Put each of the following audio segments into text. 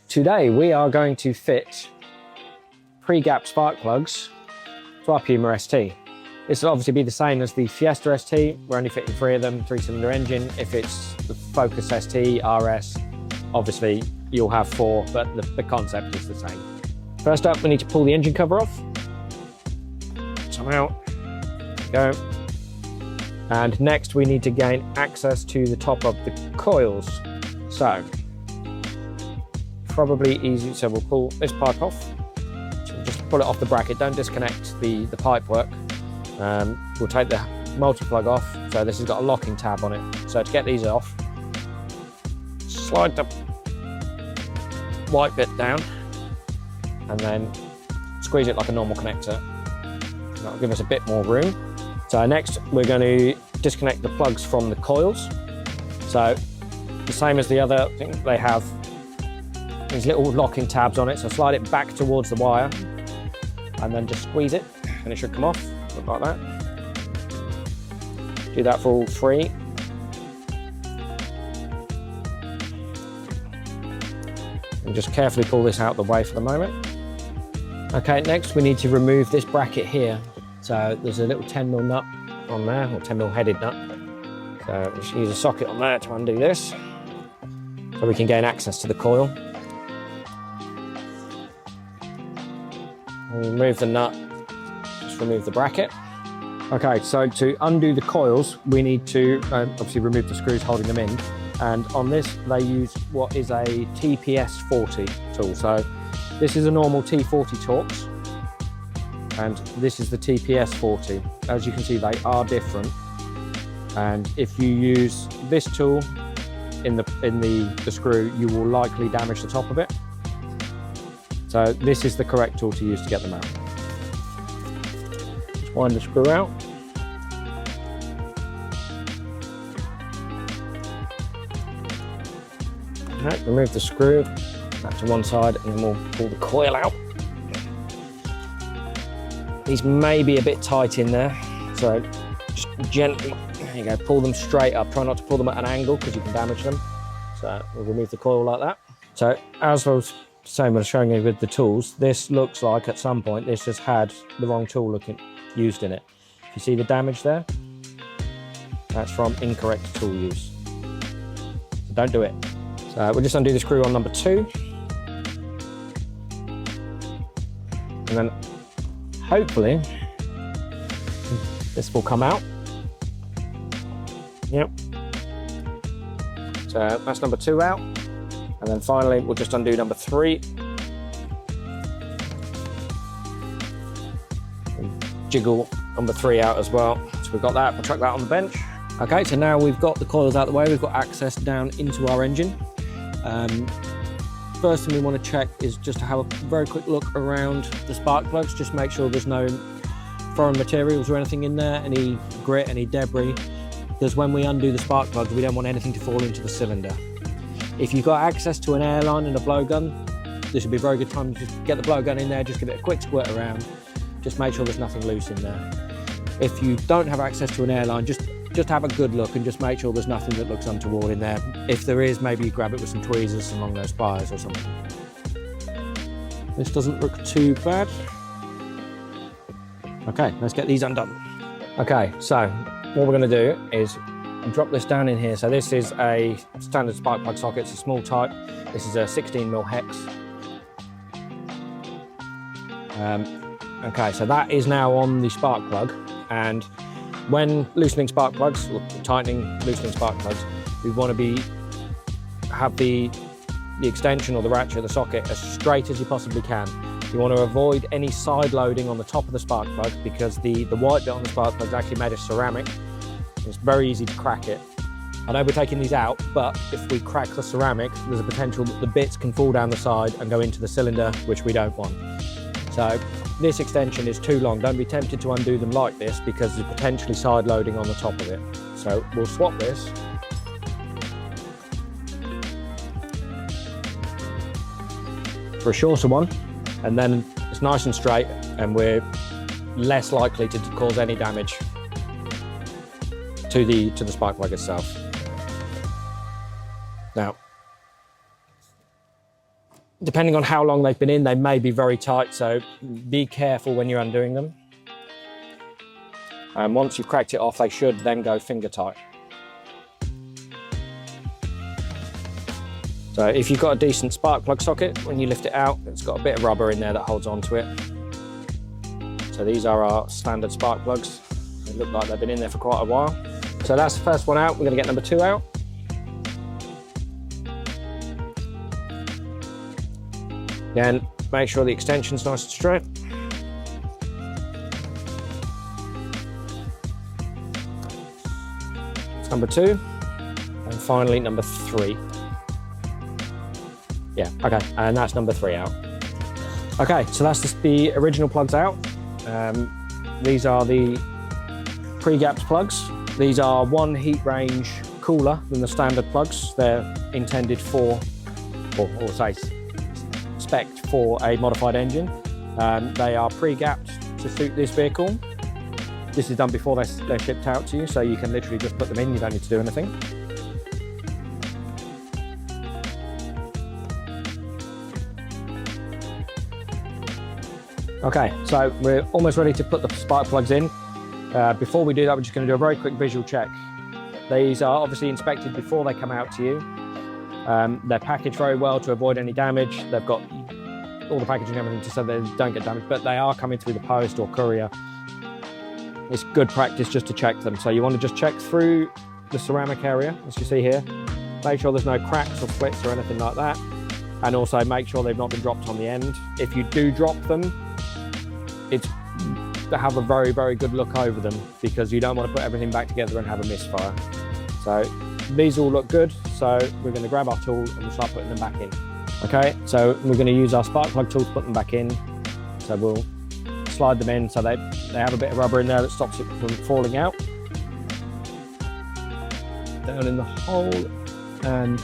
Today we are going to fit pre-gap spark plugs to our Puma ST. This will obviously be the same as the Fiesta ST. We're only fitting 3 of them, 3-cylinder engine. If it's the Focus ST, RS, obviously you'll have 4, but the concept is the same. First up, we need to pull the engine cover off. Somehow, go. And next we need to gain access to the top of the coils. So, probably easy, so we'll pull this pipe off. So we'll just pull it off the bracket, don't disconnect the pipe work. We'll take the multi-plug off, so this has got a locking tab on it. So to get these off, slide the white bit down and then squeeze it like a normal connector. That'll give us a bit more room. So next we're going to disconnect the plugs from the coils. So the same as the other thing, they have these little locking tabs on it. So slide it back towards the wire and then just squeeze it and it should come off, look like that. Do that for all 3. And just carefully pull this out the way for the moment. Okay, next we need to remove this bracket here. So there's a little 10mm nut on there, or 10mm headed nut. So just use a socket on there to undo this, so we can gain access to the coil. And remove the nut, just remove the bracket. Okay, so to undo the coils, we need to obviously remove the screws holding them in. And on this, they use what is a TPS 40 tool. So this is a normal T40 Torx, and this is the TPS 40. As you can see, they are different. And if you use this tool in the screw, you will likely damage the top of it. So this is the correct tool to use to get them out. Just wind the screw out. Right, remove the screw, that to one side, and then we'll pull the coil out. These may be a bit tight in there, so just gently, there you go, pull them straight up. Try not to pull them at an angle because you can damage them. So we'll remove the coil like that. So as I was saying when I was showing you with the tools, this looks like at some point this has had the wrong tool used in it. If you see the damage there, that's from incorrect tool use. So don't do it. So we'll just undo the screw on number 2. And then hopefully this will come out. Yep. So that's number 2 out. And then finally we'll just undo number 3. And jiggle number 3 out as well. So we've got that, we'll chuck that on the bench. Okay, so now we've got the coils out of the way, we've got access down into our engine. First thing we want to check is just to have a very quick look around the spark plugs, just make sure there's no foreign materials or anything in there, any grit, any debris, because when we undo the spark plugs, we don't want anything to fall into the cylinder. If you've got access to an airline and a blowgun, this would be a very good time to just get the blowgun in there, just give it a quick squirt around, just make sure there's nothing loose in there. If you don't have access to an airline, just have a good look and just make sure there's nothing that looks untoward in there. If there is, maybe you grab it with some tweezers along those pliers or something. This doesn't look too bad. Okay, let's get these undone. Okay, so what we're going to do is drop this down in here. So this is a standard spark plug socket, it's a small type. This is a 16mm hex. Okay, so that is now on the spark plug, and when loosening spark plugs, or tightening, loosening spark plugs, we want to have the extension or the ratchet of the socket as straight as you possibly can. You want to avoid any side loading on the top of the spark plug, because the white bit on the spark plug is actually made of ceramic. It's very easy to crack it. I know we're taking these out, but if we crack the ceramic, there's a potential that the bits can fall down the side and go into the cylinder, which we don't want. So this extension is too long. Don't be tempted to undo them like this, because there's potentially side loading on the top of it. So we'll swap this. For a shorter one, and then it's nice and straight, and we're less likely to cause any damage to the spark plug itself. Now, Depending on how long they've been in, they may be very tight, so be careful when you're undoing them. And once you've cracked it off, they should then go finger tight. So if you've got a decent spark plug socket, when you lift it out, it's got a bit of rubber in there that holds on to it. So these are our standard spark plugs. They look like they've been in there for quite a while. So that's the first one out. We're going to get number 2 out. Again, make sure the extension's nice and straight. That's number 2. And finally, number 3. Yeah, okay, and that's number 3 out. Okay, so that's just the original plugs out. These are the pre-gapped plugs. These are 1 heat range cooler than the standard plugs. They're intended for, or say, spec'd for a modified engine. They are pre-gapped to suit this vehicle. This is done before they're shipped out to you, so you can literally just put them in, you don't need to do anything. Okay, so we're almost ready to put the spark plugs in. Before we do that, we're just going to do a very quick visual check. These are obviously inspected before they come out to you. They're packaged very well to avoid any damage. They've got all the packaging and everything so they don't get damaged, but they are coming through the post or courier. It's good practice just to check them. So you want to just check through the ceramic area, as you see here. Make sure there's no cracks or splits or anything like that. And also make sure they've not been dropped on the end. If you do drop them, it's to have a very, very good look over them because you don't want to put everything back together and have a misfire. So these all look good. So we're going to grab our tool and we'll start putting them back in. Okay, so we're going to use our spark plug tool to put them back in. So we'll slide them in so they have a bit of rubber in there that stops it from falling out. Down in the hole, and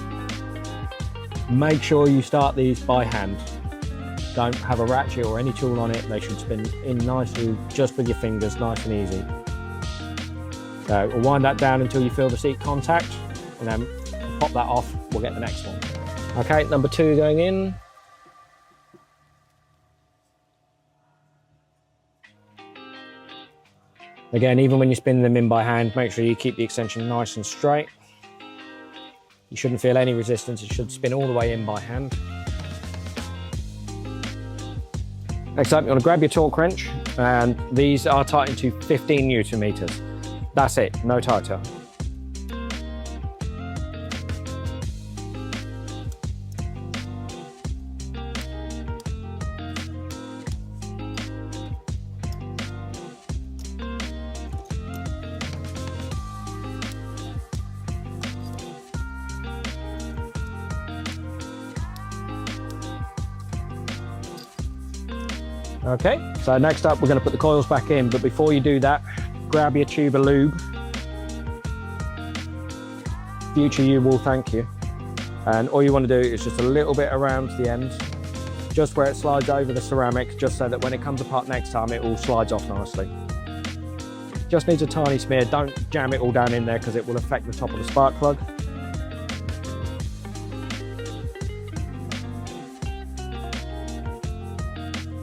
make sure you start these by hand. Don't have a ratchet or any tool on it. They should spin in nicely just with your fingers, nice and easy. So we'll wind that down until you feel the seat contact, and then pop that off, we'll get the next one. Okay, number 2 going in. Again, even when you spin them in by hand, make sure you keep the extension nice and straight. You shouldn't feel any resistance, it should spin all the way in by hand. Next up, you want to grab your torque wrench, and these are tightened to 15 Newton meters. That's it, no tighter. Okay, so next up we're going to put the coils back in, but before you do that, grab your tube of lube. Future you will thank you. And all you want to do is just a little bit around the end, just where it slides over the ceramic, just so that when it comes apart next time it all slides off nicely. Just needs a tiny smear, don't jam it all down in there because it will affect the top of the spark plug.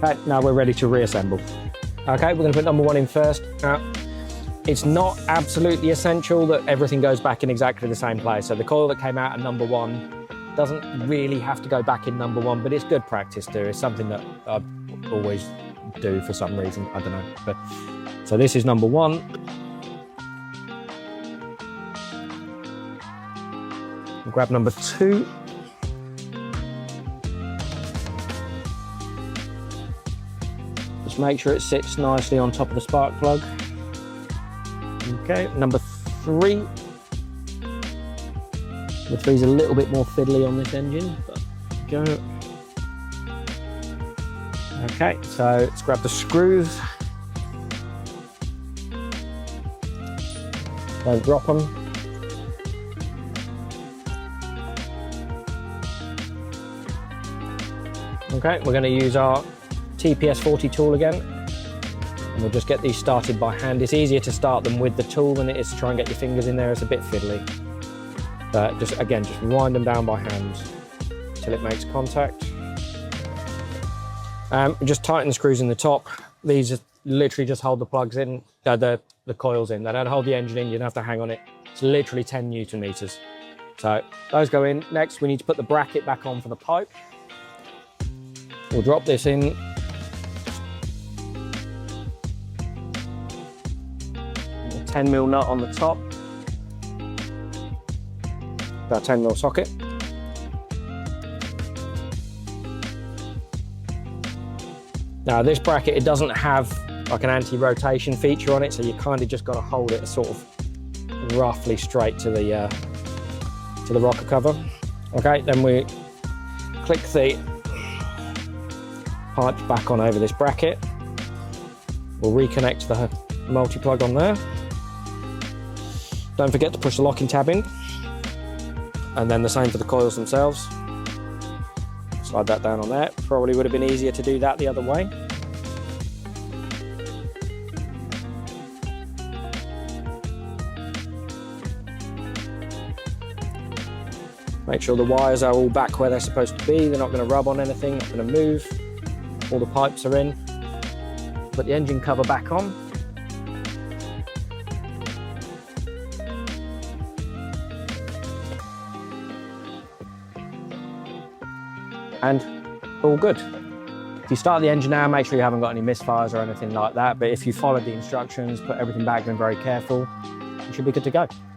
Okay, now we're ready to reassemble. Okay, we're going to put number 1 in first. It's not absolutely essential that everything goes back in exactly the same place. So the coil that came out at number 1 doesn't really have to go back in number 1, but it's good practice to do. It's something that I always do for some reason, I don't know. But so this is number 1. We'll grab number 2. Just make sure it sits nicely on top of the spark plug. Okay, number 3. Number 3 is a little bit more fiddly on this engine, but go. Okay, so let's grab the screws. Don't drop them. Okay, we're going to use our TPS 40 tool again, and we'll just get these started by hand. It's easier to start them with the tool than it is to try and get your fingers in there. It's a bit fiddly, but just wind them down by hand till it makes contact. Just tighten the screws in the top. These literally just hold the plugs in, the coils in. They don't hold the engine in, you don't have to hang on it. It's literally 10 Newton meters. So those go in. Next, we need to put the bracket back on for the pipe. We'll drop this in. A 10mm nut on the top. Our 10mm socket. Now this bracket, it doesn't have like an anti-rotation feature on it, so you kind of just got to hold it sort of roughly straight to the rocker cover. Okay, then we click the pipe back on over this bracket. We'll reconnect the multi-plug on there. Don't forget to push the locking tab in. And then the same for the coils themselves. Slide that down on there. Probably would have been easier to do that the other way. Make sure the wires are all back where they're supposed to be. They're not going to rub on anything, not going to move. All the pipes are in. Put the engine cover back on. And all good. If you start the engine now, make sure you haven't got any misfires or anything like that. But if you followed the instructions, put everything back, been very careful, you should be good to go.